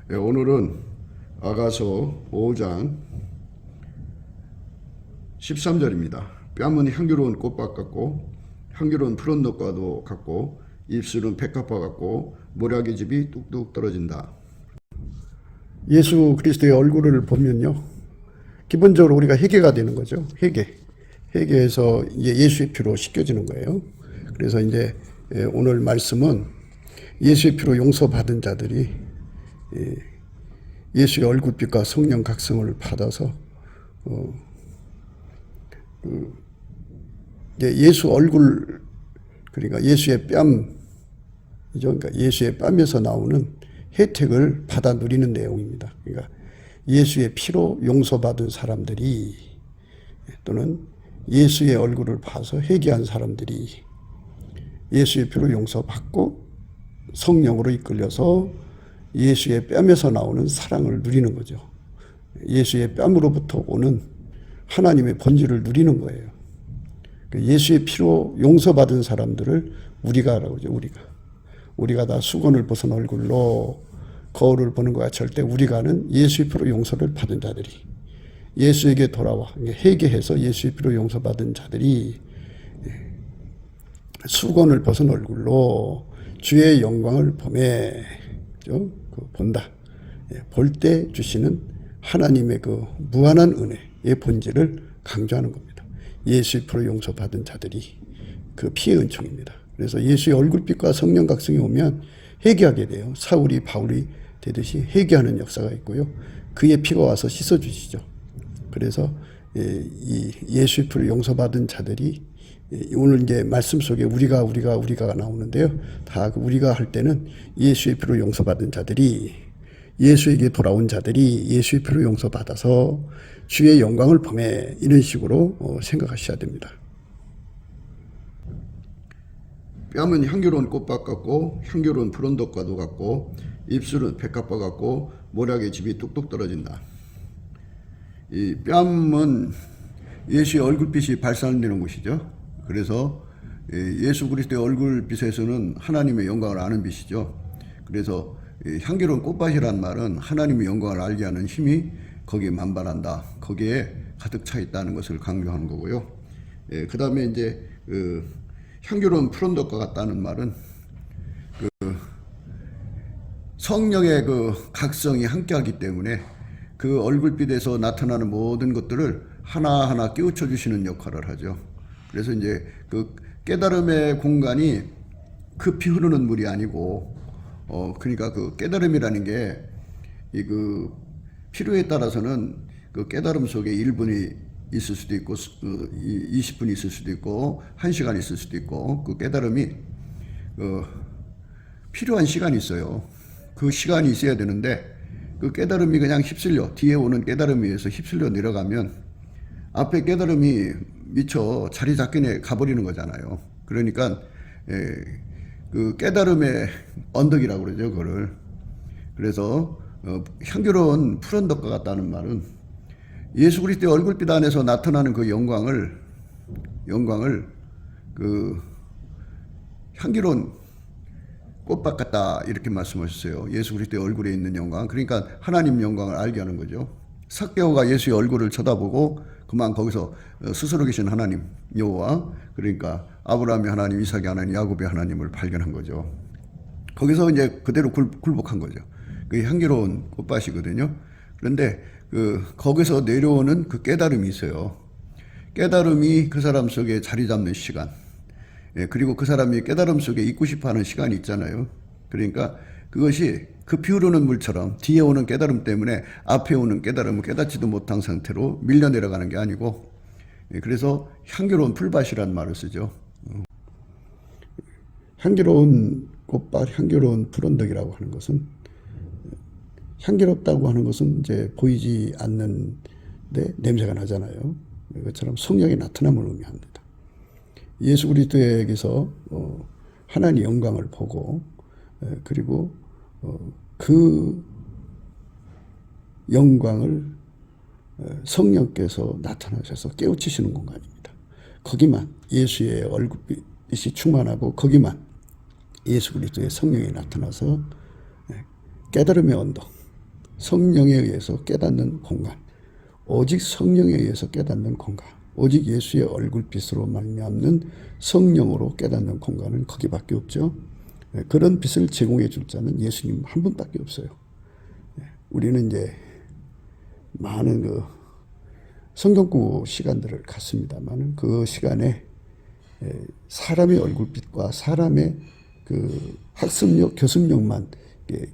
오늘은 아가서 5장 13절입니다. 뺨은 향기로운 꽃밭 같고 향기로운 푸른 덕과도 같고 입술은 백합화 같고 모략의 즙이 뚝뚝 떨어진다. 예수 그리스도의 얼굴을 보면요, 기본적으로 우리가 회개가 되는 거죠. 회개해서 이제 예수의 피로 씻겨지는 거예요. 그래서 이제 오늘 말씀은 예수의 피로 용서받은 자들이 예수의 얼굴빛과 성령 각성을 받아서 예수 얼굴, 그러니까 예수의 뺨이죠. 그러니까 예수의 뺨에서 나오는 혜택을 받아 누리는 내용입니다. 그러니까 예수의 피로 용서받은 사람들이, 또는 예수의 얼굴을 봐서 회개한 사람들이 예수의 피로 용서받고 성령으로 이끌려서 예수의 뺨에서 나오는 사랑을 누리는 거죠. 예수의 뺨으로부터 오는 하나님의 본질을 누리는 거예요. 예수의 피로 용서받은 사람들을 우리가라고 하죠. 우리가 다 수건을 벗은 얼굴로 거울을 보는 것과 절대 우리가는 예수의 피로 용서를 받은 자들이, 예수에게 돌아와 회개해서 예수의 피로 용서받은 자들이 수건을 벗은 얼굴로 주의 영광을 본다. 볼 때 주시는 하나님의 그 무한한 은혜의 본질을 강조하는 겁니다. 예수의 피로 용서받은 자들이 그 피의 은총입니다. 그래서 예수의 얼굴빛과 성령 각성이 오면 회개하게 돼요. 사울이 바울이 되듯이 회개하는 역사가 있고요. 그의 피가 와서 씻어주시죠. 그래서 이 예수의 피로 용서받은 자들이, 오늘 이제 말씀 속에 우리가 나오는데요. 다 우리가 할 때는 예수의 피로 용서받은 자들이, 예수에게 돌아온 자들이 예수의 피로 용서받아서 주의 영광을 범해, 이런 식으로 생각하셔야 됩니다. 뺨은 향기로운 꽃밭 같고 향기로운 푸른 덕과도 같고 입술은 백합화 같고 모략의 즙이 뚝뚝 떨어진다. 이 뺨은 예수의 얼굴빛이 발산되는 곳이죠. 그래서 예수 그리스도의 얼굴빛에서는 하나님의 영광을 아는 빛이죠. 그래서 향기로운 꽃밭이란 말은 하나님의 영광을 알게 하는 힘이 거기에 만발한다, 거기에 가득 차 있다는 것을 강조하는 거고요. 그 다음에 이제 향기로운 푸른 덕과 같다는 말은 성령의 각성이 함께하기 때문에 그 얼굴빛에서 나타나는 모든 것들을 하나하나 깨우쳐 주시는 역할을 하죠. 그래서 이제 그 깨달음의 공간이 급히 흐르는 물이 아니고, 그러니까 그 깨달음이라는 게 필요에 따라서는 그 깨달음 속에 1분이 있을 수도 있고 20분이 있을 수도 있고 1시간 있을 수도 있고, 그 깨달음이 필요한 시간이 있어요. 그 시간이 있어야 되는데 그 깨달음이 그냥 휩쓸려, 뒤에 오는 깨달음에 의해서 휩쓸려 내려가면 앞에 깨달음이 미처 자리 잡기에 가버리는 거잖아요. 그러니까 그 깨달음의 언덕이라고 그러죠, 그거를. 그래서 향기로운 푸른 덕과 같다는 말은 예수 그리스도의 얼굴빛 안에서 나타나는 그 영광을 그 향기로운 꽃밭 같다, 이렇게 말씀하셨어요. 예수 그리스도의 얼굴에 있는 영광, 그러니까 하나님 영광을 알게 하는 거죠. 삭개오가 예수의 얼굴을 쳐다보고 그만 거기서 스스로 계신 하나님 여호와, 그러니까 아브라함의 하나님, 이삭의 하나님, 야곱의 하나님을 발견한 거죠. 거기서 이제 그대로 굴복한 거죠. 그게 향기로운 꽃밭이거든요. 그런데 거기서 내려오는 그 깨달음이 있어요. 깨달음이 그 사람 속에 자리 잡는 시간, 그리고 그 사람이 깨달음 속에 있고 싶어하는 시간이 있잖아요. 그러니까 그것이 급히 흐르는 물처럼 뒤에 오는 깨달음 때문에 앞에 오는 깨달음을 깨닫지도 못한 상태로 밀려 내려가는 게 아니고, 그래서 향기로운 풀밭이라는 말을 쓰죠. 향기로운 꽃밭, 향기로운 푸른덕이라고 하는 것은, 향기롭다고 하는 것은 이제 보이지 않는데 냄새가 나잖아요. 이것처럼 성령의 나타남을 의미합니다. 예수 그리스도에게서 하나님의 영광을 보고, 그리고 그 영광을 성령께서 나타나셔서 깨우치시는 공간입니다. 거기만 예수의 얼굴빛이 충만하고, 거기만 예수 그리스도의 성령이 나타나서 깨달음의 언덕, 성령에 의해서 깨닫는 공간, 오직 성령에 의해서 깨닫는 공간, 오직 예수의 얼굴빛으로 말미암는 성령으로 깨닫는 공간은 거기밖에 없죠. 그런 빛을 제공해 줄 자는 예수님 한 분밖에 없어요. 우리는 이제 많은 그 성경공부 시간들을 갖습니다만 그 시간에 사람의 얼굴빛과 사람의 그 학습력, 교습력만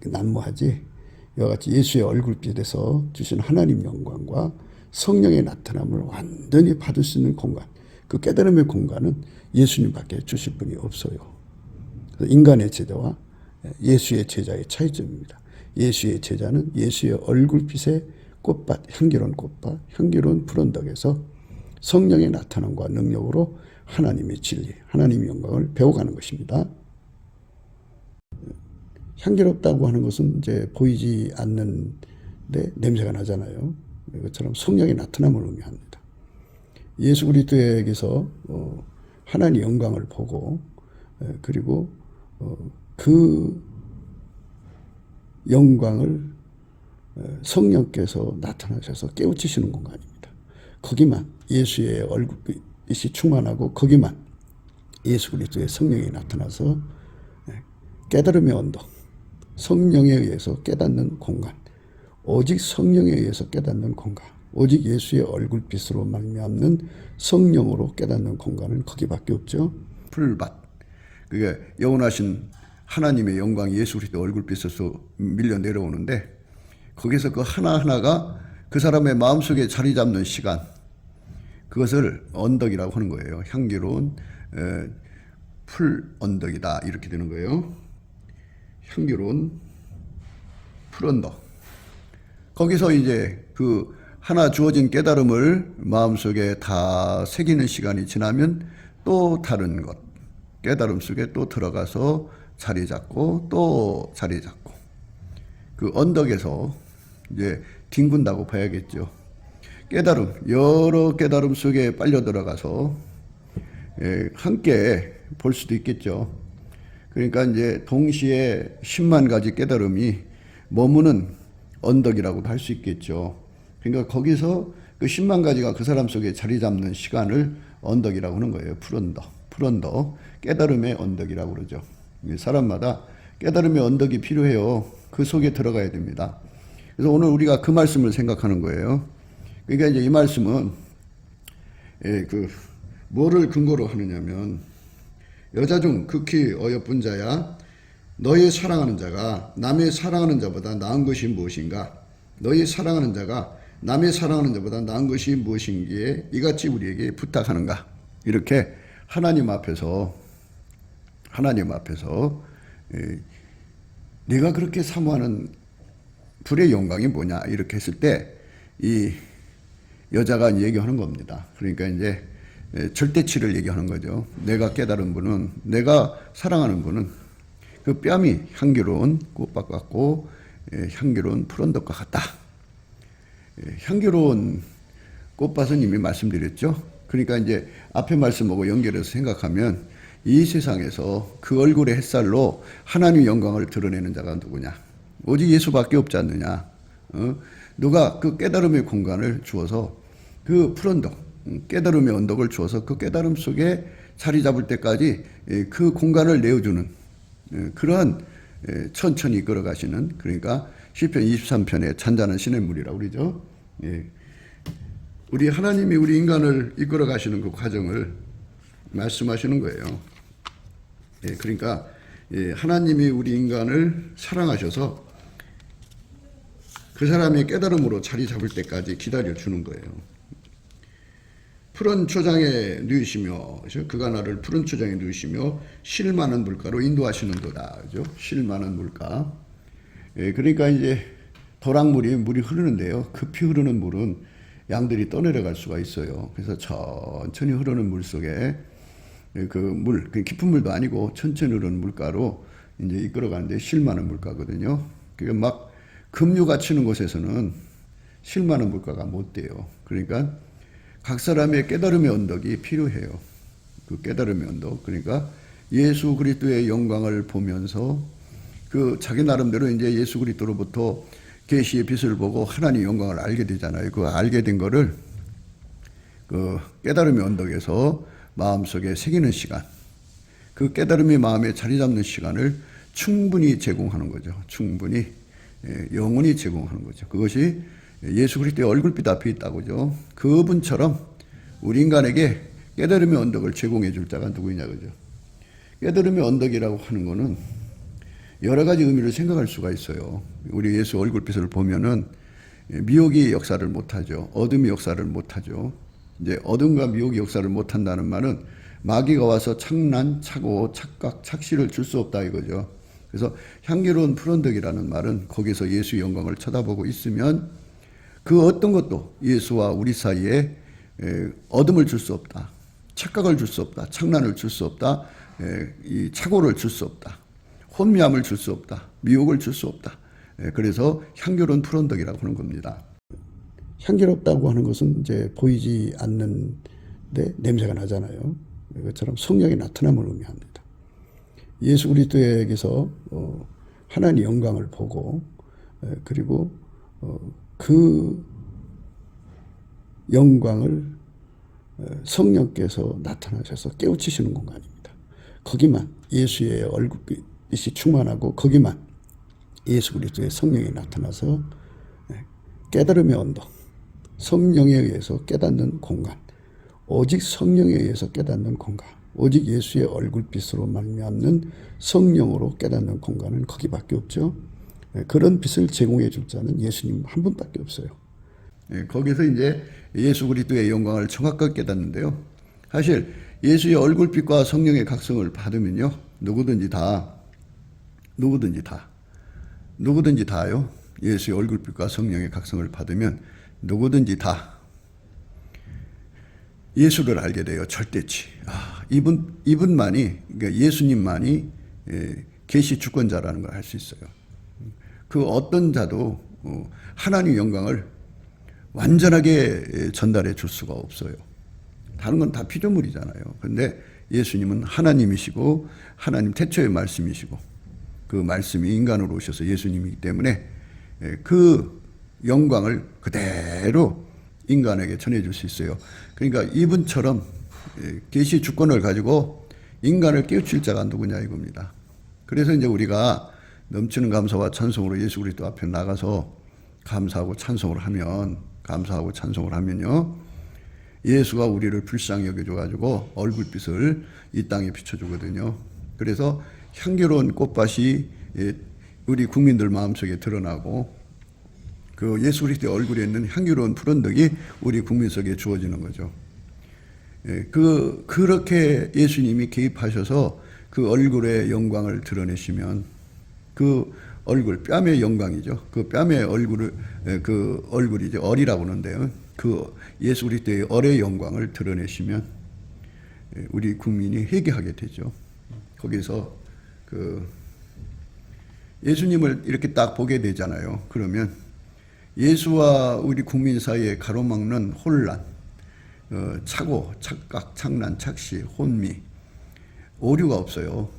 난무하지, 이와 같이 예수의 얼굴빛에서 주신 하나님 영광과 성령의 나타남을 완전히 받을 수 있는 공간, 그 깨달음의 공간은 예수님밖에 주실 분이 없어요. 인간의 제자와 예수의 제자의 차이점입니다. 예수의 제자는 예수의 얼굴빛의 꽃밭, 향기로운 꽃밭, 향기로운 푸른덕에서 성령의 나타남과 능력으로 하나님의 진리, 하나님의 영광을 배워가는 것입니다. 향기롭다고 하는 것은 이제 보이지 않는데 냄새가 나잖아요. 이것처럼 성령의 나타남을 의미합니다. 예수 그리스도에게서 하나님의 영광을 보고 그리고 그 영광을 성령께서 나타나셔서 깨우치시는 공간입니다. 거기만 예수의 얼굴빛이 충만하고 거기만 예수 그리스도의 성령이 나타나서 깨달음의 언덕, 성령에 의해서 깨닫는 공간, 오직 성령에 의해서 깨닫는 공간, 오직 예수의 얼굴빛으로 말미암는 성령으로 깨닫는 공간은 거기밖에 없죠. 풀밭, 그게 영원하신 하나님의 영광이 예수 그리스도 얼굴빛에서 밀려 내려오는데 거기서 그 하나하나가 그 사람의 마음속에 자리 잡는 시간, 그것을 언덕이라고 하는 거예요. 향기로운 풀 언덕이다 이렇게 되는 거예요. 향기로운 풀 언덕. 거기서 이제 그 하나 주어진 깨달음을 마음속에 다 새기는 시간이 지나면 또 다른 것, 깨달음 속에 또 들어가서 자리 잡고 또 자리 잡고 그 언덕에서 이제 뒹군다고 봐야겠죠. 깨달음, 여러 깨달음 속에 빨려 들어가서 함께 볼 수도 있겠죠. 그러니까 이제 동시에 10만 가지 깨달음이 머무는 언덕이라고도 할 수 있겠죠. 그러니까 거기서 그 10만 가지가 그 사람 속에 자리 잡는 시간을 언덕이라고 하는 거예요. 풀언덕, 깨달음의 언덕이라고 그러죠. 사람마다 깨달음의 언덕이 필요해요. 그 속에 들어가야 됩니다. 그래서 오늘 우리가 그 말씀을 생각하는 거예요. 그러니까 이제 이 말씀은 뭐를 근거로 하느냐면, 여자 중 극히 어여쁜 자야, 너의 사랑하는 자가 남의 사랑하는 자보다 나은 것이 무엇인가? 너의 사랑하는 자가 남의 사랑하는 자보다 나은 것이 무엇인기에 이같이 우리에게 부탁하는가? 이렇게 하나님 앞에서 네가 그렇게 사모하는 불의 영광이 뭐냐? 이렇게 했을 때 이 여자가 얘기하는 겁니다. 그러니까 이제 절대치를 얘기하는 거죠. 내가 깨달은 분은, 내가 사랑하는 분은 그 뺨이 향기로운 꽃밭 같고 향기로운 푸른덕과 같다. 향기로운 꽃밭은 이미 말씀드렸죠. 그러니까 이제 앞에 말씀하고 연결해서 생각하면 이 세상에서 그 얼굴의 햇살로 하나님의 영광을 드러내는 자가 누구냐? 오직 예수밖에 없지 않느냐? 누가 그 깨달음의 공간을 주어서 그 푸른덕, 깨달음의 언덕을 주어서 그 깨달음 속에 자리 잡을 때까지 그 공간을 내어주는 그러한 천천히 이끌어 가시는, 그러니까 시편 23편에 잔잔한 시냇물이라고 그러죠. 우리 하나님이 우리 인간을 이끌어 가시는 그 과정을 말씀하시는 거예요. 그러니까 하나님이 우리 인간을 사랑하셔서 그 사람의 깨달음으로 자리 잡을 때까지 기다려 주는 거예요. 푸른 초장에 누이시며, 그가 나를 푸른 초장에 누이시며 실 많은 물가로 인도하시는도다. 그죠? 실 많은 물가. 그러니까 이제 물이 흐르는데요. 급히 흐르는 물은 양들이 떠내려갈 수가 있어요. 그래서 천천히 흐르는 물 속에 그 깊은 물도 아니고 천천히 흐르는 물가로 이제 이끌어가는데 실 많은 물가거든요. 그게 막 급류가 치는 곳에서는 실 많은 물가가 못 돼요. 그러니까 각 사람의 깨달음의 언덕이 필요해요. 그 깨달음의 언덕. 그러니까 예수 그리스도의 영광을 보면서 그 자기 나름대로 이제 예수 그리스도로부터 계시의 빛을 보고 하나님의 영광을 알게 되잖아요. 그 알게 된 거를 그 깨달음의 언덕에서 마음속에 새기는 시간, 그 깨달음이 마음에 자리 잡는 시간을 충분히 제공하는 거죠. 충분히 영원히 제공하는 거죠. 그것이 예수 그리스도의 얼굴빛 앞에 있다고죠. 그분처럼 우리 인간에게 깨달음의 언덕을 제공해 줄 자가 누구냐 그죠. 깨달음의 언덕이라고 하는 거는 여러 가지 의미를 생각할 수가 있어요. 우리 예수 얼굴빛을 보면은 미혹이 역사를 못하죠. 어둠이 역사를 못하죠. 이제 어둠과 미혹이 역사를 못한다는 말은 마귀가 와서 착난, 착오, 착각, 착시를 줄 수 없다 이거죠. 그래서 향기로운 푸른덕이라는 말은 거기서 예수의 영광을 쳐다보고 있으면 그 어떤 것도 예수와 우리 사이에 어둠을 줄 수 없다. 착각을 줄 수 없다. 착난을 줄 수 없다. 이 착오를 줄 수 없다. 혼미함을 줄 수 없다. 미혹을 줄 수 없다. 그래서 향기로운 푸른덕이라고 하는 겁니다. 향기롭다고 하는 것은 이제 보이지 않는데 냄새가 나잖아요. 이것처럼 성령의 나타남을 의미합니다. 예수 그리스도에게서 하나님의 영광을 보고 그리고 그 영광을 성령께서 나타나셔서 깨우치시는 공간입니다. 거기만 예수의 얼굴빛이 충만하고 거기만 예수 그리스도의 성령이 나타나서 깨달음의 언덕, 성령에 의해서 깨닫는 공간, 오직 성령에 의해서 깨닫는 공간, 오직 예수의 얼굴빛으로 말미암는 성령으로 깨닫는 공간은 거기밖에 없죠. 그런 빛을 제공해 줄 자는 예수님 한 분밖에 없어요. 거기서 이제 예수 그리스도의 영광을 정확하게 깨닫는데요. 사실 예수의 얼굴빛과 성령의 각성을 받으면요, 누구든지 다요. 예수의 얼굴빛과 성령의 각성을 받으면 누구든지 다 예수를 알게 돼요. 절대치. 이분만이, 그러니까 예수님만이 계시 주권자라는 걸 알 수 있어요. 그 어떤 자도 하나님의 영광을 완전하게 전달해 줄 수가 없어요. 다른 건 다 피조물이잖아요. 그런데 예수님은 하나님이시고 하나님 태초의 말씀이시고 그 말씀이 인간으로 오셔서 예수님이기 때문에 그 영광을 그대로 인간에게 전해줄 수 있어요. 그러니까 이분처럼 계시 주권을 가지고 인간을 깨우칠 자가 누구냐 이겁니다. 그래서 이제 우리가 넘치는 감사와 찬송으로 예수 그리스도 앞에 나가서 감사하고 찬송을 하면요, 예수가 우리를 불쌍히 여겨줘가지고 얼굴빛을 이 땅에 비춰주거든요. 그래서 향기로운 꽃밭이 우리 국민들 마음속에 드러나고 그 예수 그리스도의 얼굴에 있는 향기로운 푸른덕이 우리 국민 속에 주어지는 거죠. 그렇게 예수님이 개입하셔서 그 얼굴의 영광을 드러내시면 그 얼굴, 뺨의 영광이죠. 그 뺨의 그 얼굴이죠. 얼이라고 하는데요. 그 예수 그리스도의 얼의 영광을 드러내시면 우리 국민이 회개하게 되죠. 거기서 그 예수님을 이렇게 딱 보게 되잖아요. 그러면 예수와 우리 국민 사이에 가로막는 혼란, 착오, 착각, 착난, 착시, 혼미, 오류가 없어요.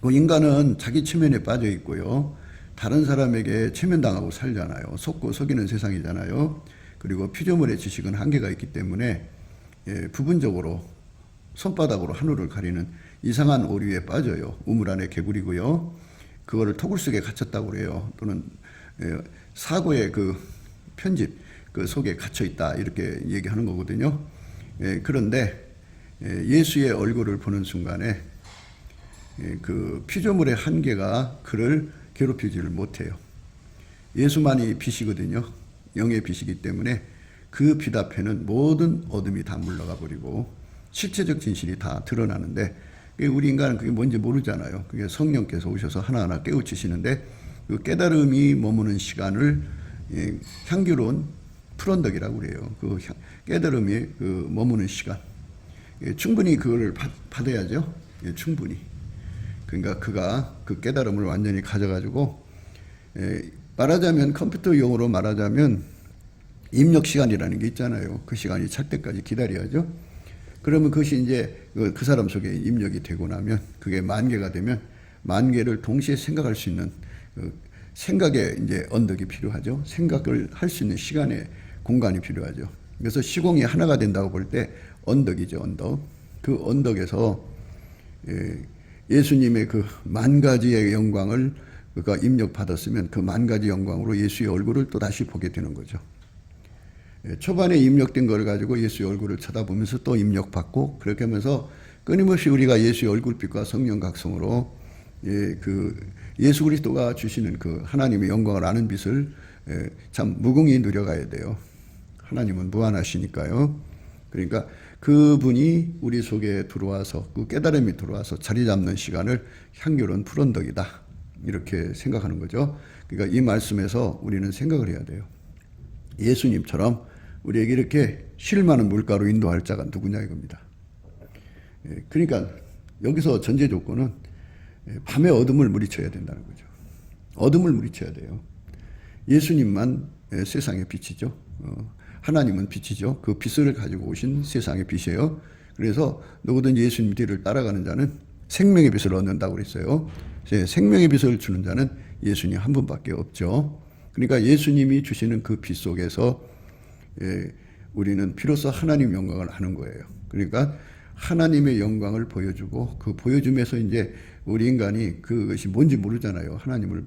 그 인간은 자기 체면에 빠져 있고요. 다른 사람에게 체면당하고 살잖아요. 속고 속이는 세상이잖아요. 그리고 피조물의 지식은 한계가 있기 때문에 부분적으로 손바닥으로 하늘을 가리는 이상한 오류에 빠져요. 우물 안에 개구리고요. 그거를 토굴 속에 갇혔다고 그래요. 또는 사고의 그 편집 그 속에 갇혀 있다 이렇게 얘기하는 거거든요. 그런데 예수의 얼굴을 보는 순간에 그 피조물의 한계가 그를 괴롭히지를 못해요. 예수만이 빛이거든요. 영의 빛이기 때문에 그 빛 앞에는 모든 어둠이 다 물러가 버리고 실체적 진실이 다 드러나는데 우리 인간은 그게 뭔지 모르잖아요. 그게 성령께서 오셔서 하나하나 깨우치시는데 그 깨달음이 머무는 시간을 향기로운 푸른덕이라고 그래요. 그 깨달음이 그 머무는 시간. 충분히 그걸 받아야죠. 충분히. 그러니까 그가 그 깨달음을 완전히 가져가지고 말하자면 컴퓨터 용어로 말하자면 입력 시간이라는 게 있잖아요. 그 시간이 찰 때까지 기다려야죠. 그러면 그것이 이제 그 사람 속에 입력이 되고 나면 그게 10,000개가 되면 10,000개를 동시에 생각할 수 있는 생각에 이제 언덕이 필요하죠. 생각을 할 수 있는 시간의 공간이 필요하죠. 그래서 시공이 하나가 된다고 볼 때 언덕이죠, 언덕. 그 언덕에서 예수님의 그 만 가지의 영광을 그가 입력받았으면 그 만 가지 영광으로 예수의 얼굴을 또 다시 보게 되는 거죠. 초반에 입력된 걸 가지고 예수의 얼굴을 쳐다보면서 또 입력받고 그렇게 하면서 끊임없이 우리가 예수의 얼굴빛과 성령 각성으로 예수 그리스도가 주시는 그 하나님의 영광을 아는 빛을 참 무궁히 누려가야 돼요. 하나님은 무한하시니까요. 그러니까 그분이 우리 속에 들어와서 그 깨달음이 들어와서 자리 잡는 시간을 향기로운 푸른덕이다. 이렇게 생각하는 거죠. 그러니까 이 말씀에서 우리는 생각을 해야 돼요. 예수님처럼 우리에게 이렇게 실많은 물가로 인도할 자가 누구냐 이겁니다. 그러니까 여기서 전제 조건은 밤의 어둠을 물리쳐야 된다는 거죠. 어둠을 물리쳐야 돼요. 예수님만 세상의 빛이죠. 하나님은 빛이죠. 그 빛을 가지고 오신 세상의 빛이에요. 그래서 누구든 예수님 뒤를 따라가는 자는 생명의 빛을 얻는다고 그랬어요. 생명의 빛을 주는 자는 예수님 한 분밖에 없죠. 그러니까 예수님이 주시는 그 빛 속에서 우리는 비로소 하나님 영광을 아는 거예요. 그러니까 하나님의 영광을 보여주고 그 보여줌에서 이제 우리 인간이 그것이 뭔지 모르잖아요. 하나님을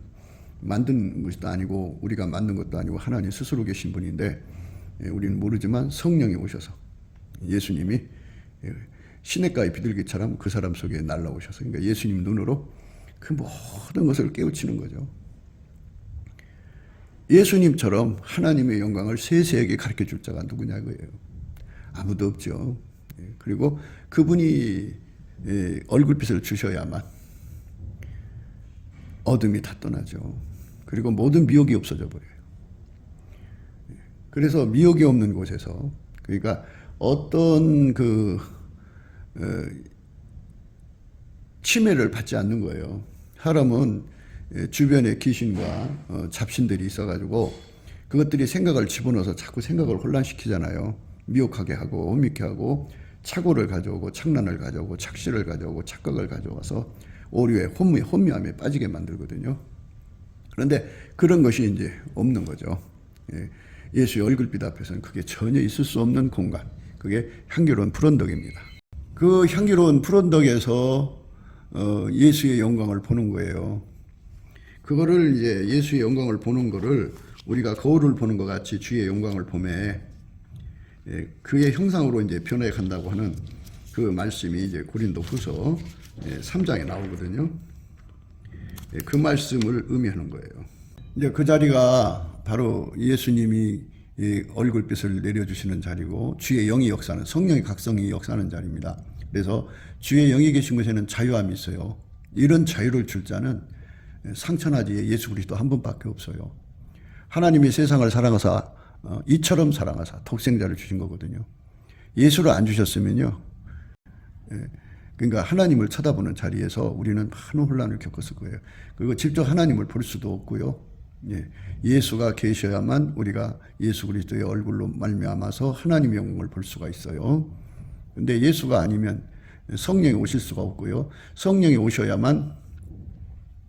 만든 것도 아니고 우리가 만든 것도 아니고 하나님 스스로 계신 분인데 우리는 모르지만 성령이 오셔서 예수님이 시냇가의 비둘기처럼 그 사람 속에 날라오셔서 그러니까 예수님 눈으로 그 모든 것을 깨우치는 거죠. 예수님처럼 하나님의 영광을 세세에게 가르쳐 줄 자가 누구냐 이거예요. 아무도 없죠. 그리고 그분이 얼굴빛을 주셔야만 어둠이 다 떠나죠. 그리고 모든 미혹이 없어져 버려요. 그래서 미혹이 없는 곳에서 그러니까 어떤 침해를 받지 않는 거예요. 사람은 주변에 귀신과 잡신들이 있어가지고 그것들이 생각을 집어넣어서 자꾸 생각을 혼란시키잖아요. 미혹하게 하고 험익게 하고 착오를 가져오고 착란을 가져오고 착시를 가져오고 착각을 가져와서 오류에 혼미함에 빠지게 만들거든요. 그런데 그런 것이 이제 없는 거죠. 예수의 얼굴빛 앞에서는 그게 전혀 있을 수 없는 공간. 그게 향기로운 푸른덕입니다. 그 향기로운 푸른덕에서 예수의 영광을 보는 거예요. 그거를 이제 예수의 영광을 보는 거를 우리가 거울을 보는 것 같이 주의 영광을 보매 그의 형상으로 이제 변해 간다고 하는 그 말씀이 이제 고린도후서 3장에 나오거든요. 그 말씀을 의미하는 거예요. 이제 그 자리가 바로 예수님이 얼굴빛을 내려주시는 자리고 주의 영이 역사하는 성령의 각성이 역사하는 자리입니다. 그래서 주의 영이 계신 곳에는 자유함이 있어요. 이런 자유를 줄 자는 상천하지에 예수 그리스도 한 분밖에 없어요. 하나님이 세상을 사랑하사 이처럼 사랑하사 독생자를 주신 거거든요. 예수를 안 주셨으면요. 그러니까 하나님을 쳐다보는 자리에서 우리는 많은 혼란을 겪었을 거예요. 그리고 직접 하나님을 볼 수도 없고요. 예수가 계셔야만 우리가 예수 그리스도의 얼굴로 말미암아서 하나님의 영광을 볼 수가 있어요. 근데 예수가 아니면 성령이 오실 수가 없고요. 성령이 오셔야만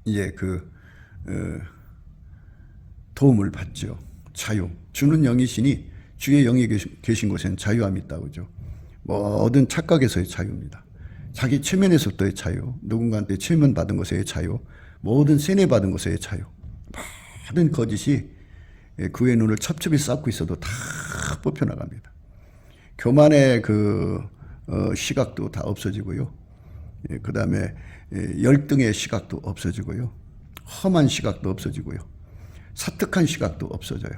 이제 도움을 받죠. 자유. 주는 영이시니 주의 영이 계신 곳에는 자유함이 있다고 그러죠. 모든 착각에서의 자유입니다. 자기 체면에서부터의 자유, 누군가한테 체면받은 것의 자유, 모든 세뇌받은 것의 자유. 모든 거짓이 그의 눈을 첩첩이 쌓고 있어도 다 뽑혀나갑니다. 교만의 시각도 다 없어지고요. 그 다음에 열등의 시각도 없어지고요. 험한 시각도 없어지고요. 사특한 시각도 없어져요.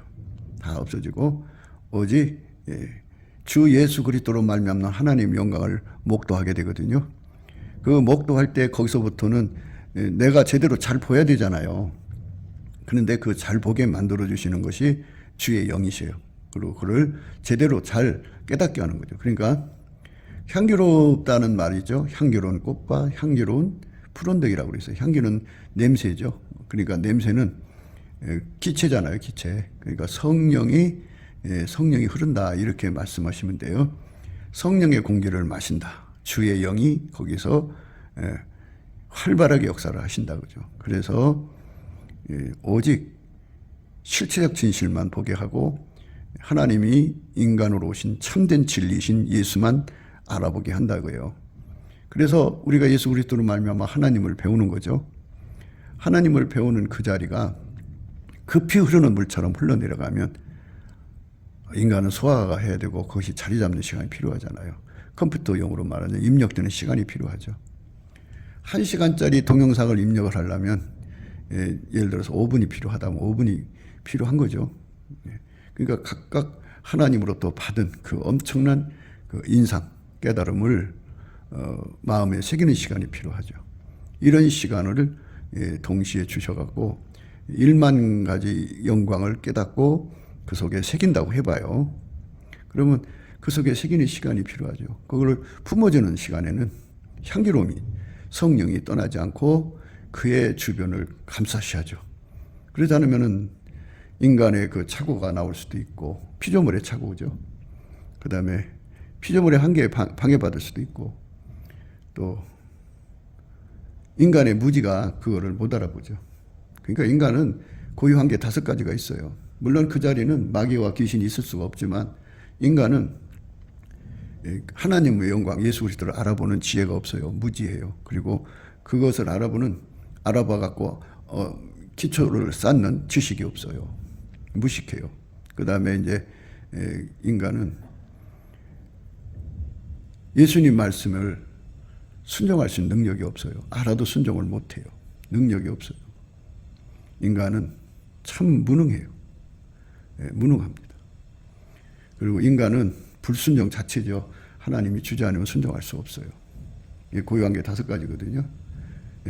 다 없어지고 오직 주 예수 그리스도로 말미암는 하나님의 영광을 목도하게 되거든요. 그 목도할 때 거기서부터는 내가 제대로 잘 보여야 되잖아요. 그런데 그 잘 보게 만들어 주시는 것이 주의 영이세요. 그리고 그를 제대로 잘 깨닫게 하는 거죠. 그러니까 향기롭다는 말이죠. 향기로운 꽃과 향기로운 푸른덕이라고 그랬어요. 향기는 냄새죠. 그러니까 냄새는 기체잖아요. 기체. 그러니까 성령이 흐른다 이렇게 말씀하시면 돼요. 성령의 공기를 마신다. 주의 영이 거기서 활발하게 역사를 하신다 그죠. 그래서 오직 실체적 진실만 보게 하고 하나님이 인간으로 오신 참된 진리신 예수만 알아보게 한다고요. 그래서 우리가 예수 그리스도로 말미암아 하나님을 배우는 거죠. 하나님을 배우는 그 자리가 급히 흐르는 물처럼 흘러내려가면 인간은 소화가 해야 되고 그것이 자리 잡는 시간이 필요하잖아요. 컴퓨터용으로 말하면 입력되는 시간이 필요하죠. 1시간짜리 동영상을 입력을 하려면 예를 들어서 5분이 필요하다면 5분이 필요한 거죠. 그러니까 각각 하나님으로부터 받은 그 엄청난 그 인상, 깨달음을 마음에 새기는 시간이 필요하죠. 이런 시간을 동시에 주셔갖고 1만 가지 영광을 깨닫고 그 속에 새긴다고 해봐요. 그러면 그 속에 새기는 시간이 필요하죠. 그걸 품어주는 시간에는 향기로움이 성령이 떠나지 않고 그의 주변을 감싸셔야죠. 그러지 않으면은 인간의 그 착오가 나올 수도 있고 피조물의 착오죠. 그 다음에 피조물의 한계에 방해받을 수도 있고 또 인간의 무지가 그거를 못 알아보죠. 그러니까 인간은 고유한 게 5가지가 있어요. 물론 그 자리는 마귀와 귀신이 있을 수가 없지만 인간은 하나님의 영광, 예수 그리스도를 알아보는 지혜가 없어요. 무지해요. 그리고 그것을 알아봐갖고 기초를 쌓는 지식이 없어요. 무식해요. 그 다음에 이제 인간은 예수님 말씀을 순종할 수 있는 능력이 없어요. 알아도 순종을 못해요. 능력이 없어요. 인간은 참 무능해요. 무능합니다. 그리고 인간은 불순종 자체죠. 하나님이 주지 않으면 순종할 수 없어요. 고유한 게 5가지거든요.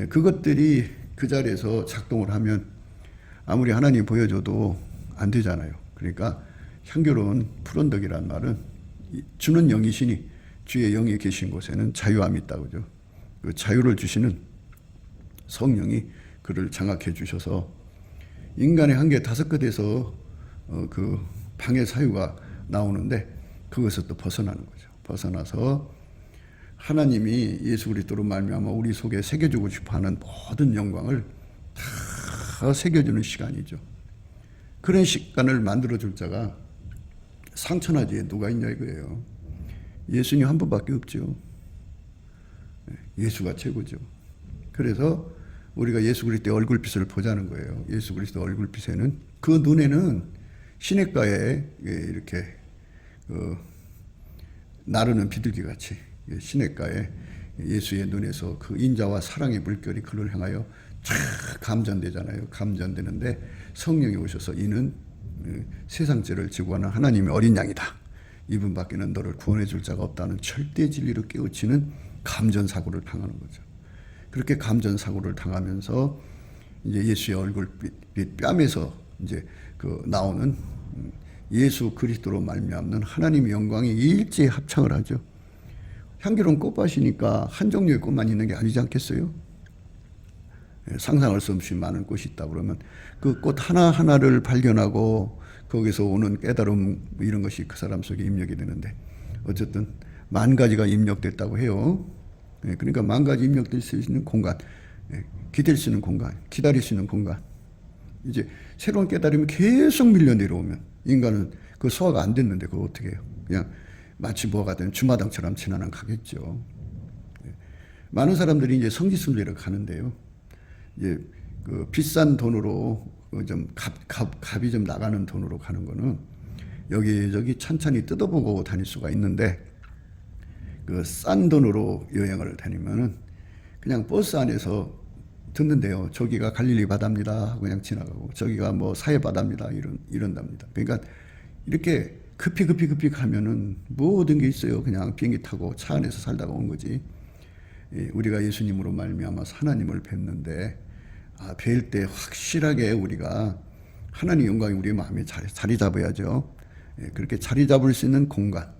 그것들이 그 자리에서 작동을 하면 아무리 하나님이 보여줘도 안 되잖아요. 그러니까 향기로운 푸른덕이란 말은 주는 영이시니 주의 영이 계신 곳에는 자유함이 있다고 그죠. 그 자유를 주시는 성령이 그를 장악해 주셔서 인간의 한계 5끝에서 그 방해 사유가 나오는데 그것을 또 벗어나는 거죠. 벗어나서 하나님이 예수 그리스도로 말미암아 우리 속에 새겨주고 싶어하는 모든 영광을 다 새겨주는 시간이죠. 그런 시간을 만들어줄 자가 상천하지에 누가 있냐 이거예요. 예수님 한 분밖에 없죠. 예수가 최고죠. 그래서 우리가 예수 그리스도의 얼굴빛을 보자는 거예요. 예수 그리스도 얼굴빛에는 그 눈에는 시냇가에 이렇게 나르는 비둘기 같이 시냇가에 예수의 눈에서 그 인자와 사랑의 물결이 그를 향하여 쫙 감전되잖아요. 감전되는데 성령이 오셔서 이는 세상 죄를 지고 가는 하나님의 어린 양이다. 이분밖에는 너를 구원해 줄 자가 없다는 절대 진리로 깨우치는 감전 사고를 당하는 거죠. 그렇게 감전 사고를 당하면서 이제 예수의 얼굴빛 뺨에서 이제 그 나오는 예수 그리스도로 말미암는 하나님의 영광이 일제히 합창을 하죠. 향기로운 꽃밭이니까 한 종류의 꽃만 있는 게 아니지 않겠어요? 상상할 수 없이 많은 꽃이 있다 그러면 그 꽃 하나하나를 발견하고 거기서 오는 깨달음 이런 것이 그 사람 속에 입력이 되는데 어쨌든 10,000가지가 입력됐다고 해요. 그러니까 10,000가지 입력될 수 있는 공간, 기댈 수 있는 공간, 기다릴 수 있는 공간. 이제 새로운 깨달음이 계속 밀려 내려오면 인간은 그 소화가 안 됐는데 그걸 어떻게 해요? 그냥 마치 뭐가 되면 주마등처럼 지나는 가겠죠. 많은 사람들이 이제 성지순례를 가는데요. 이제 그 비싼 돈으로 좀 값이 좀 나가는 돈으로 가는 거는 여기저기 천천히 뜯어보고 다닐 수가 있는데 그 싼 돈으로 여행을 다니면은 그냥 버스 안에서 듣는데요. 저기가 갈릴리 바다입니다 하고 그냥 지나가고 저기가 뭐 사해 바다입니다 이런답니다. 그러니까 이렇게 급히 가면은 모든 게 있어요. 그냥 비행기 타고 차 안에서 살다가 온 거지. 우리가 예수님으로 말미암아 하나님을 뵙는데 뵐 때 확실하게 우리가 하나님 영광이 우리 마음에 자리 잡아야죠. 그렇게 자리 잡을 수 있는 공간.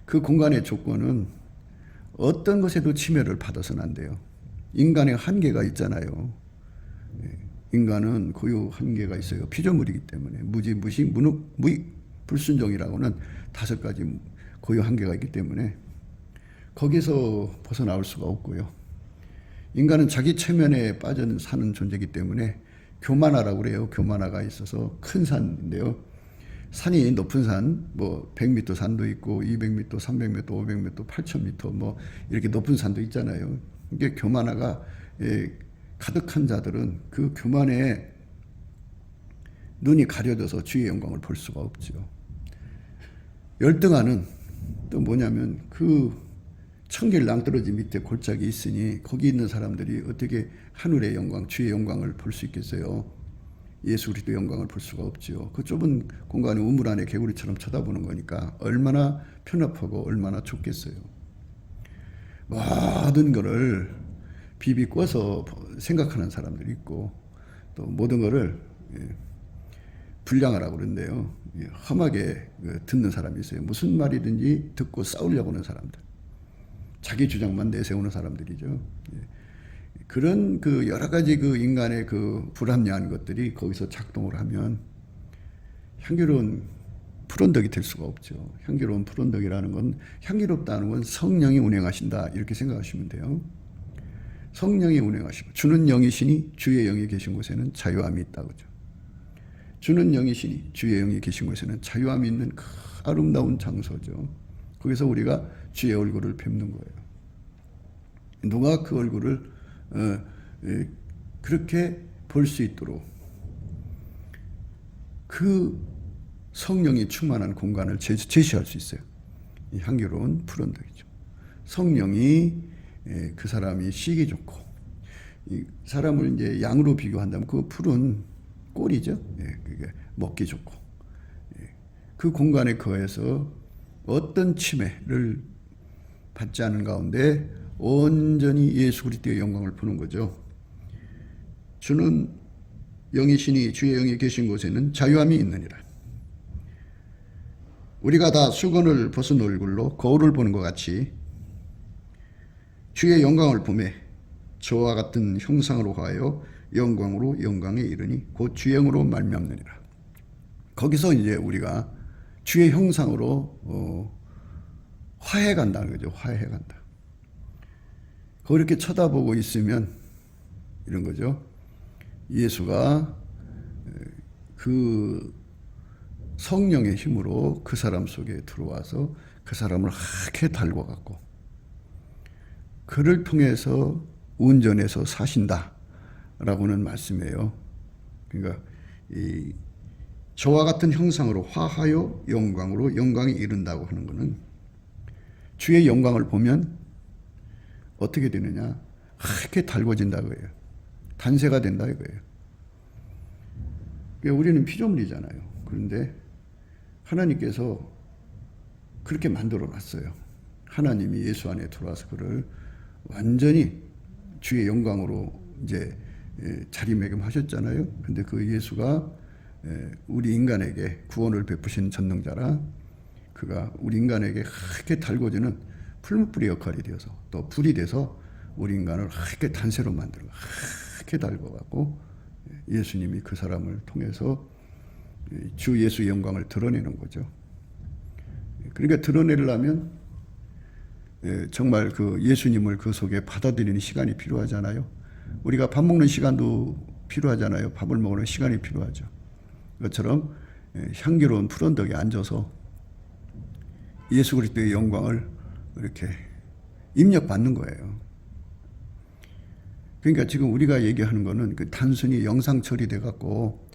그 공간의 조건은 어떤 것에도 침해를 받아서는 안 돼요. 인간의 한계가 있잖아요. 인간은 고유 한계가 있어요. 피조물이기 때문에 무지, 무식, 무익, 불순종이라고는 5가지 고유 한계가 있기 때문에 거기서 벗어나올 수가 없고요. 인간은 자기 체면에 빠져 사는 존재이기 때문에 교만하라고 그래요. 교만하가 있어서 큰 산인데요. 산이 높은 산, 뭐 100m 산도 있고 200m, 300m, 500m, 8,000m 뭐 이렇게 높은 산도 있잖아요. 이게 교만하가 가득한 자들은 그 교만에 눈이 가려져서 주의 영광을 볼 수가 없죠. 열등하는 또 뭐냐면 그 천길 낭떠러지 밑에 골짜기 있으니 거기 있는 사람들이 어떻게 하늘의 영광, 주의 영광을 볼 수 있겠어요? 예수 그리스도의 영광을 볼 수가 없죠. 그 좁은 공간에 우물 안에 개구리처럼 쳐다보는 거니까 얼마나 편협하고 얼마나 좁겠어요. 모든 거를 비비꼬아서 생각하는 사람들이 있고 또 모든 거를 분량하라고 그러는데요. 험하게 듣는 사람이 있어요. 무슨 말이든지 듣고 싸우려고 하는 사람들. 자기 주장만 내세우는 사람들이죠. 그런 그 여러 가지 그 인간의 그 불합리한 것들이 거기서 작동을 하면 향기로운 푸른덕이 될 수가 없죠. 향기로운 푸른덕이라는 건, 향기롭다는 건 성령이 운행하신다 이렇게 생각하시면 돼요. 성령이 운행하시고 주는 영이시니 주의 영이 계신 곳에는 자유함이 있다 그죠. 주는 영이시니 주의 영이 계신 곳에는 자유함이 있는 그 아름다운 장소죠. 거기서 우리가 주의 얼굴을 뵙는 거예요. 누가 그 얼굴을 그렇게 볼 수 있도록 그 성령이 충만한 공간을 제시할 수 있어요. 이 향기로운 푸른덕이죠. 성령이 그 사람이 쉬기 좋고, 이 사람을 이제 양으로 비교한다면 그 푸른 꼴이죠. 그게 먹기 좋고, 그 공간에 거해서 어떤 침해를 받지 않은 가운데 온전히 예수 그리스도의 영광을 보는 거죠. 주는 영이시니 주의 영이 계신 곳에는 자유함이 있느니라. 우리가 다 수건을 벗은 얼굴로 거울을 보는 것 같이 주의 영광을 보매 저와 같은 형상으로 하여 영광으로 영광에 이르니 곧 주영으로 말미암느니라. 거기서 이제 우리가 주의 형상으로 화해 간다는 거죠. 화해 간다. 그렇게 쳐다보고 있으면 이런 거죠. 예수가 그 성령의 힘으로 그 사람 속에 들어와서 그 사람을 하게 달궈갖고 그를 통해서 운전해서 사신다라고는 말씀이에요. 그러니까 이 저와 같은 형상으로 화하여 영광으로 영광에 이른다고 하는 것은 주의 영광을 보면 어떻게 되느냐? 하게 달궈진다고 해요. 단세가 된다 이거예요. 우리는 피조물이잖아요. 그런데 하나님께서 그렇게 만들어 놨어요. 하나님이 예수 안에 들어와서 그를 완전히 주의 영광으로 이제 자리매김하셨잖아요. 근데 그 예수가 우리 인간에게 구원을 베푸신 전능자라 그가 우리 인간에게 하게 달궈지는 풀무불의 역할이 되어서 또 불이 돼서 우리 인간을 하게 단세로 만들고 하게 달궈갖고 예수님이 그 사람을 통해서 주 예수의 영광을 드러내는 거죠. 그러니까 드러내려면 정말 그 예수님을 그 속에 받아들이는 시간이 필요하잖아요. 우리가 밥 먹는 시간도 필요하잖아요. 밥을 먹는 시간이 필요하죠. 그것처럼 향기로운 푸른덕에 앉아서 예수 그리스도의 영광을 이렇게 입력받는 거예요. 그러니까 지금 우리가 얘기하는 거는 그 단순히 영상 처리돼 갖고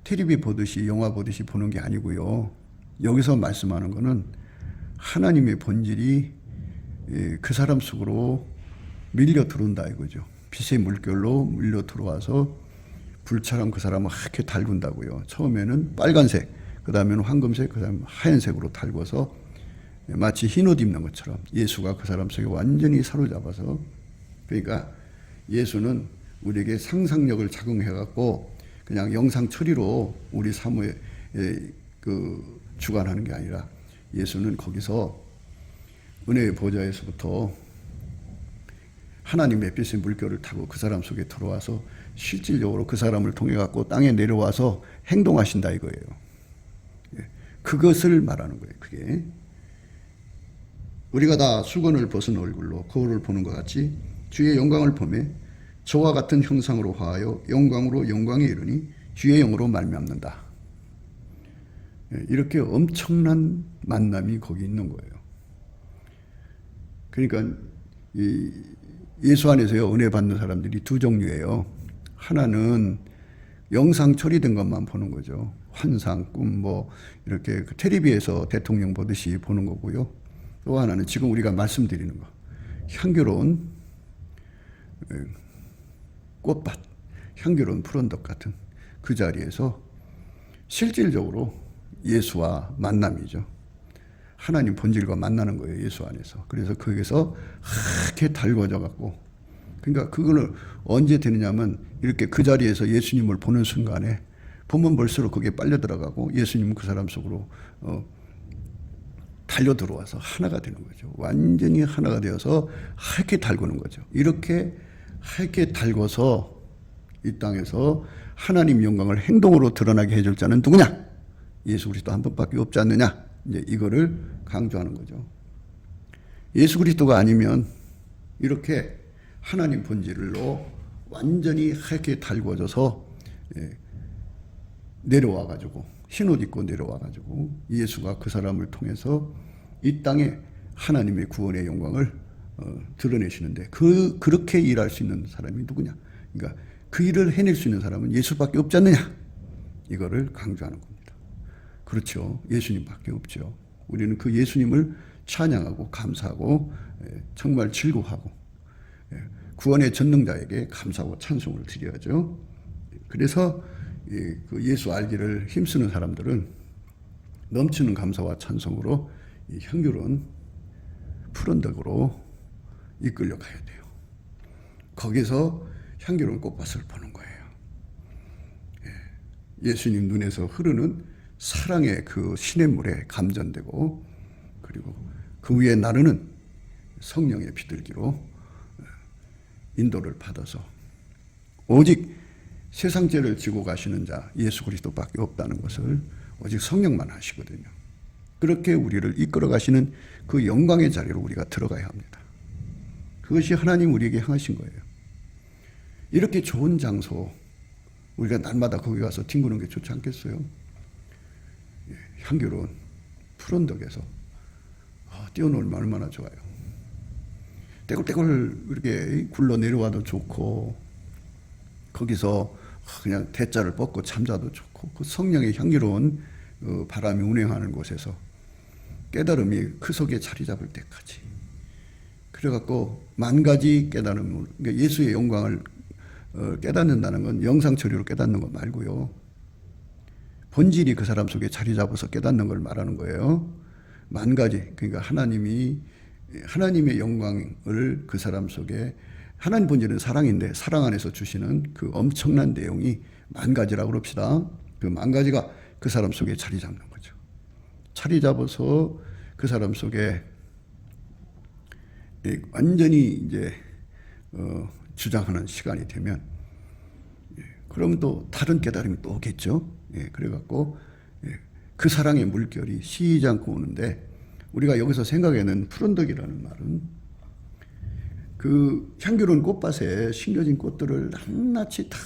텔레비 보듯이 영화 보듯이 보는 게 아니고요. 여기서 말씀하는 거는 하나님의 본질이 그 사람 속으로 밀려 들어온다 이거죠. 빛의 물결로 밀려 들어와서 불처럼 그 사람을 하얗게 달군다고요. 처음에는 빨간색, 그 다음에는 황금색, 그 다음에 하얀색으로 달궈서 마치 흰옷 입는 것처럼 예수가 그 사람 속에 완전히 사로잡아서, 그러니까 예수는 우리에게 상상력을 작용해갖고 그냥 영상 처리로 우리 사무에 그 주관하는 게 아니라 예수는 거기서 은혜의 보좌에서부터 하나님의 빛의 물결을 타고 그 사람 속에 들어와서 실질적으로 그 사람을 통해 갖고 땅에 내려와서 행동하신다 이거예요. 그것을 말하는 거예요. 그게 우리가 다 수건을 벗은 얼굴로 거울을 보는 것 같이 주의 영광을 보매 저와 같은 형상으로 화하여 영광으로 영광에 이르니 주의 영으로 말미암는다. 이렇게 엄청난 만남이 거기 있는 거예요. 그러니까 이 예수 안에서요 은혜 받는 사람들이 두 종류예요. 하나는 영상 처리된 것만 보는 거죠. 환상, 꿈, 뭐 이렇게 그 텔레비에서 대통령 보듯이 보는 거고요. 또 하나는 지금 우리가 말씀드리는 거, 향기로운 꽃밭, 향기로운 푸른덕 같은 그 자리에서 실질적으로 예수와 만남이죠. 하나님 본질과 만나는 거예요, 예수 안에서. 그래서 거기서 하얗게 달궈져 갖고, 그러니까 그거를 언제 되느냐면 이렇게 그 자리에서 예수님을 보는 순간에 보면 볼수록 거기에 빨려 들어가고 예수님은 그 사람 속으로 달려 들어와서 하나가 되는 거죠. 완전히 하나가 되어서 하얗게 달구는 거죠. 이렇게 하얗게 달궈서 이 땅에서 하나님 영광을 행동으로 드러나게 해줄 자는 누구냐? 예수 그리스도 한 분밖에 없지 않느냐? 이제 이거를 강조하는 거죠. 예수 그리스도가 아니면 이렇게 하나님 본질로 완전히 하얗게 달궈져서 내려와가지고 흰옷 입고 내려와가지고 예수가 그 사람을 통해서 이 땅에 하나님의 구원의 영광을 드러내시는데 그렇게 일할 수 있는 사람이 누구냐? 그러니까 그 일을 해낼 수 있는 사람은 예수밖에 없지 않느냐? 이거를 강조하는 겁니다. 그렇죠. 예수님밖에 없죠. 우리는 그 예수님을 찬양하고 감사하고 정말 즐거워하고 구원의 전능자에게 감사하고 찬송을 드려야죠. 그래서 그 예수 알기를 힘쓰는 사람들은 넘치는 감사와 찬송으로 이 향기로운 푸른덕으로 이끌려 가야 돼요. 거기서 향기로운 꽃밭을 보는 거예요. 예수님 눈에서 흐르는 사랑의 그 시냇물에 감전되고, 그리고 그 위에 나르는 성령의 비둘기로 인도를 받아서 오직 세상 죄를 지고 가시는 자 예수 그리스도밖에 없다는 것을 오직 성령만 하시거든요. 그렇게 우리를 이끌어 가시는 그 영광의 자리로 우리가 들어가야 합니다. 그것이 하나님 우리에게 향하신 거예요. 이렇게 좋은 장소, 우리가 날마다 거기 가서 뒹구는 게 좋지 않겠어요? 향기로운 푸른덕에서 뛰어놀면 얼마나 좋아요. 떼굴떼굴 이렇게 굴러 내려와도 좋고, 거기서 그냥 대자를 뻗고 잠자도 좋고, 그 성령의 향기로운 바람이 운행하는 곳에서 깨달음이 그 속에 자리 잡을 때까지, 그래갖고 만 가지 깨달음을, 그러니까 예수의 영광을 깨닫는다는 건 영상 처리로 깨닫는 거 말고요, 본질이 그 사람 속에 자리 잡아서 깨닫는 걸 말하는 거예요. 만 가지, 그러니까 하나님의 영광을 그 사람 속에, 하나님 본질은 사랑인데 사랑 안에서 주시는 그 엄청난 내용이 만 가지라고 그럽시다. 그 만 가지가 그 사람 속에 자리 잡는 거죠. 자리 잡아서 그 사람 속에 완전히 이제 주장하는 시간이 되면, 그럼 또 다른 깨달음이 또 오겠죠. 그래갖고 그 사랑의 물결이 쉬지 않고 오는데, 우리가 여기서 생각에는 푸른덕이라는 말은 그 향기로운 꽃밭에 심겨진 꽃들을 낱낱이 다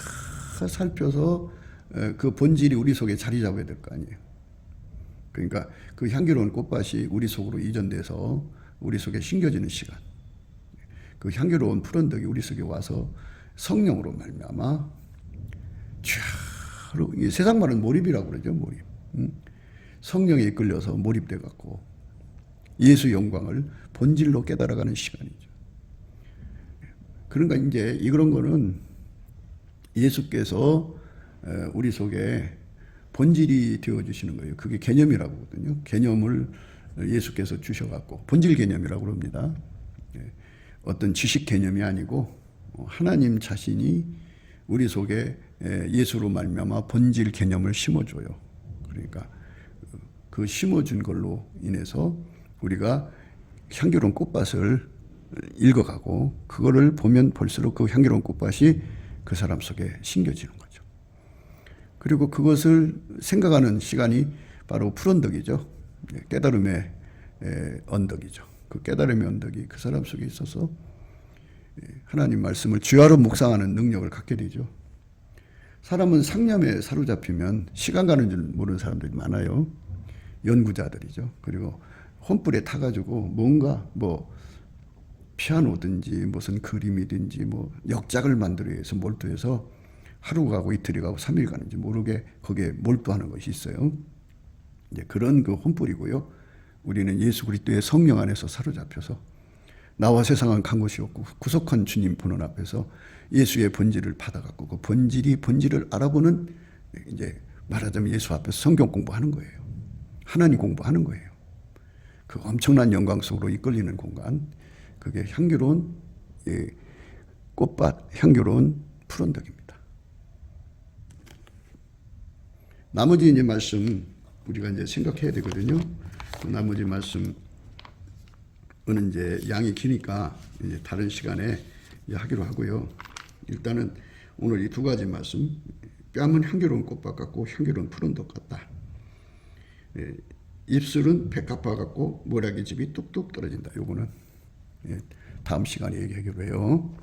살펴서 그 본질이 우리 속에 자리 잡아야 될 거 아니에요. 그러니까 그 향기로운 꽃밭이 우리 속으로 이전돼서 우리 속에 심겨지는 시간, 그 향기로운 푸른덕이 우리 속에 와서 성령으로 말미암아 쫙, 세상 말은 몰입이라고 그러죠. 몰입. 성령에 이끌려서 몰입돼 갖고 예수 영광을 본질로 깨달아가는 시간이죠. 그러니까 이제 이런 거는 예수께서 우리 속에 본질이 되어주시는 거예요. 그게 개념이라고 하거든요. 개념을 예수께서 주셔갖고 본질 개념이라고 합니다. 어떤 지식 개념이 아니고 하나님 자신이 우리 속에 예수로 말미암아 본질 개념을 심어줘요. 그러니까 그 심어준 걸로 인해서 우리가 향기로운 꽃밭을 읽어가고, 그거를 보면 볼수록 그 향기로운 꽃밭이 그 사람 속에 심겨지는 거죠. 그리고 그것을 생각하는 시간이 바로 푸른덕이죠. 깨달음의 언덕이죠. 그 깨달음의 언덕이 그 사람 속에 있어서 하나님 말씀을 주야로 묵상하는 능력을 갖게 되죠. 사람은 상념에 사로잡히면 시간 가는 줄 모르는 사람들이 많아요. 연구자들이죠. 그리고 혼불에 타가지고 뭔가 뭐 피아노든지 무슨 그림이든지 뭐 역작을 만들기 위해서 몰두해서 하루 가고 이틀이 가고 3일 가는지 모르게 거기에 몰두하는 것이 있어요. 이제 그런 그 혼불이고요. 우리는 예수 그리스도의 성령 안에서 사로잡혀서 나와 세상은 간 곳이 없고 구속한 주님 보는 앞에서 예수의 본질을 받아갖고 그 본질을 알아보는, 이제 말하자면 예수 앞에서 성경 공부하는 거예요. 하나님 공부하는 거예요. 그 엄청난 영광 속으로 이끌리는 공간, 그게 향기로운 꽃밭, 향기로운 푸른덕입니다. 나머지 이제 말씀 우리가 이제 생각해야 되거든요. 그 나머지 말씀은 이제 양이 기니까 이제 다른 시간에 이제 하기로 하고요. 일단은 오늘 이 두 가지 말씀, 뺨은 향기로운 꽃밭 같고 향기로운 푸른덕 같다. 입술은 백합화 같고 모략의 즙이 뚝뚝 떨어진다. 요거는 다음 시간에 얘기하기로 해요.